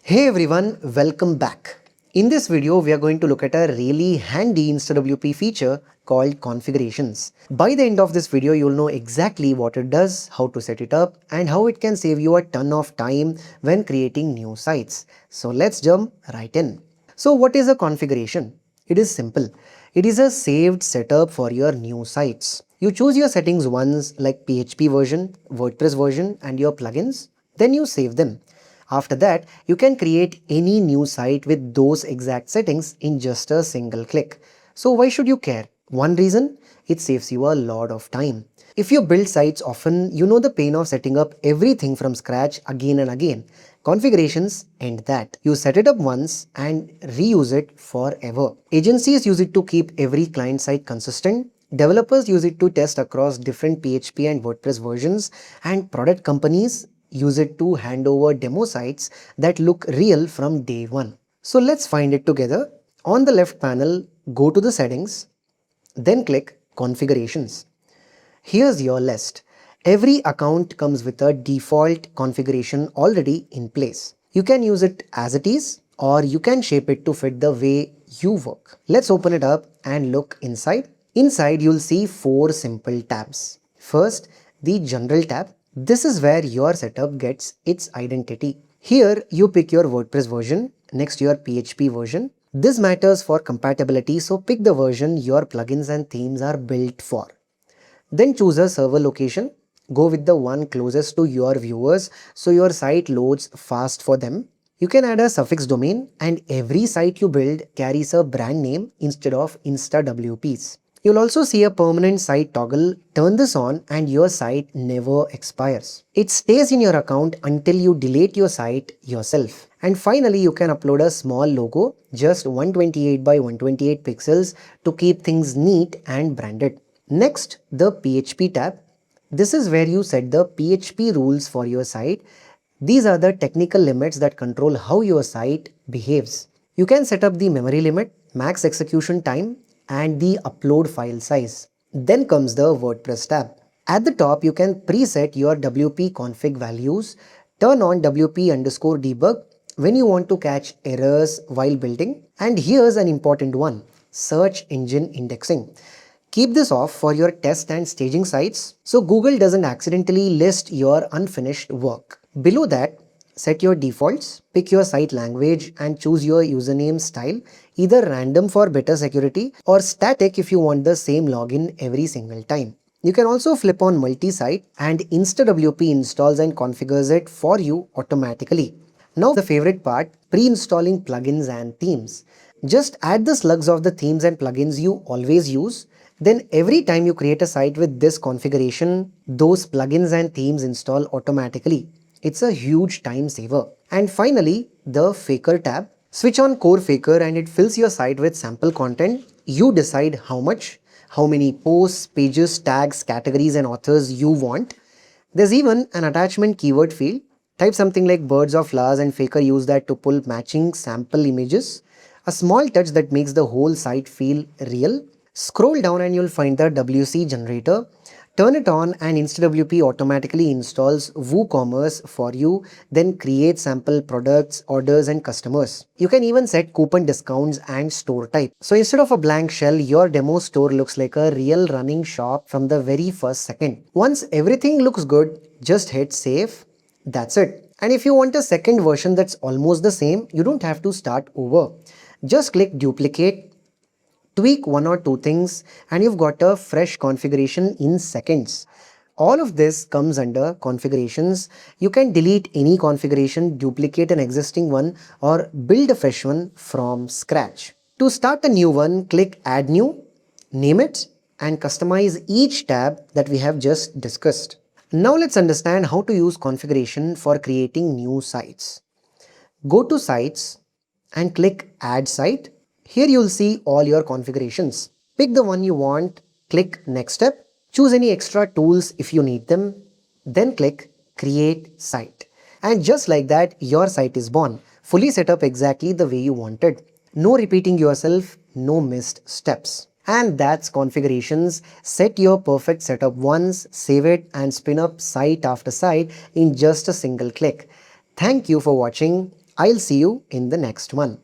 Hey everyone, welcome back. In this video, we are going to look at a really handy InstaWP feature called Configurations. By the end of this video, you'll know exactly what it does, how to set it up, and how it can save you a ton of time when creating new sites. So let's jump right in. So what is a configuration? It is simple. It is a saved setup for your new sites. You choose your settings once like PHP version, WordPress version, and your plugins. Then you save them. After that, you can create any new site with those exact settings in just a single click. So why should you care? One reason, it saves you a lot of time. If you build sites often, you know the pain of setting up everything from scratch again and again. Configurations end that. You set it up once and reuse it forever. Agencies use it to keep every client site consistent. Developers use it to test across different PHP and WordPress versions, and product companies use it to hand over demo sites that look real from day one. So let's find it together. On the left panel, go to the settings, then click configurations. Here's your list. Every account comes with a default configuration already in place. You can use it as it is, or you can shape it to fit the way you work. Let's open it up and look inside. Inside, you'll see 4 simple tabs. First, the General tab. This is where your setup gets its identity. Here, you pick your WordPress version, next your PHP version. This matters for compatibility, so pick the version your plugins and themes are built for. Then choose a server location. Go with the one closest to your viewers so your site loads fast for them. You can add a suffix domain, and every site you build carries a brand name instead of InstaWPs. You'll also see a permanent site toggle. Turn this on and your site never expires. It stays in your account until you delete your site yourself. And finally, you can upload a small logo, just 128 by 128 pixels, to keep things neat and branded. Next, the PHP tab. This is where you set the PHP rules for your site. These are the technical limits that control how your site behaves. You can set up the memory limit, max execution time, and the upload file size. Then comes the WordPress tab. At the top, you can preset your WP config values. Turn on WP_debug when you want to catch errors while building. And here's an important one: search engine indexing. Keep this off for your test and staging sites so Google doesn't accidentally list your unfinished work. Below that, set your defaults, pick your site language, and choose your username style, either random for better security or static if you want the same login every single time. You can also flip on multi-site, and InstaWP installs and configures it for you automatically. Now the favorite part, pre-installing plugins and themes. Just add the slugs of the themes and plugins you always use. Then every time you create a site with this configuration, those plugins and themes install automatically. It's a huge time saver. And finally, the Faker tab. Switch on Core Faker and it fills your site with sample content. You decide how much, how many posts, pages, tags, categories, and authors you want. There's even an attachment keyword field. Type something like birds or flowers and Faker use that to pull matching sample images. A small touch that makes the whole site feel real. Scroll down and you'll find the WC generator. Turn it on and InstaWP automatically installs WooCommerce for you, then create sample products, orders, and customers. You can even set coupon discounts and store type. So instead of a blank shell, your demo store looks like a real running shop from the very first second. Once everything looks good, just hit save. That's it. And if you want a second version that's almost the same, you don't have to start over. Just click duplicate, tweak 1 or 2 things, and you've got a fresh configuration in seconds. All of this comes under configurations. You can delete any configuration, duplicate an existing one, or build a fresh one from scratch. To start a new one, click Add New, name it, and customize each tab that we have just discussed. Now let's understand how to use configuration for creating new sites. Go to Sites and click Add Site. Here you'll see all your configurations. Pick the one you want, click Next Step, choose any extra tools if you need them, then click Create Site. And just like that, your site is born, fully set up exactly the way you wanted. No repeating yourself, no missed steps. And that's configurations. Set your perfect setup once, save it, and spin up site after site in just a single click. Thank you for watching. I'll see you in the next one.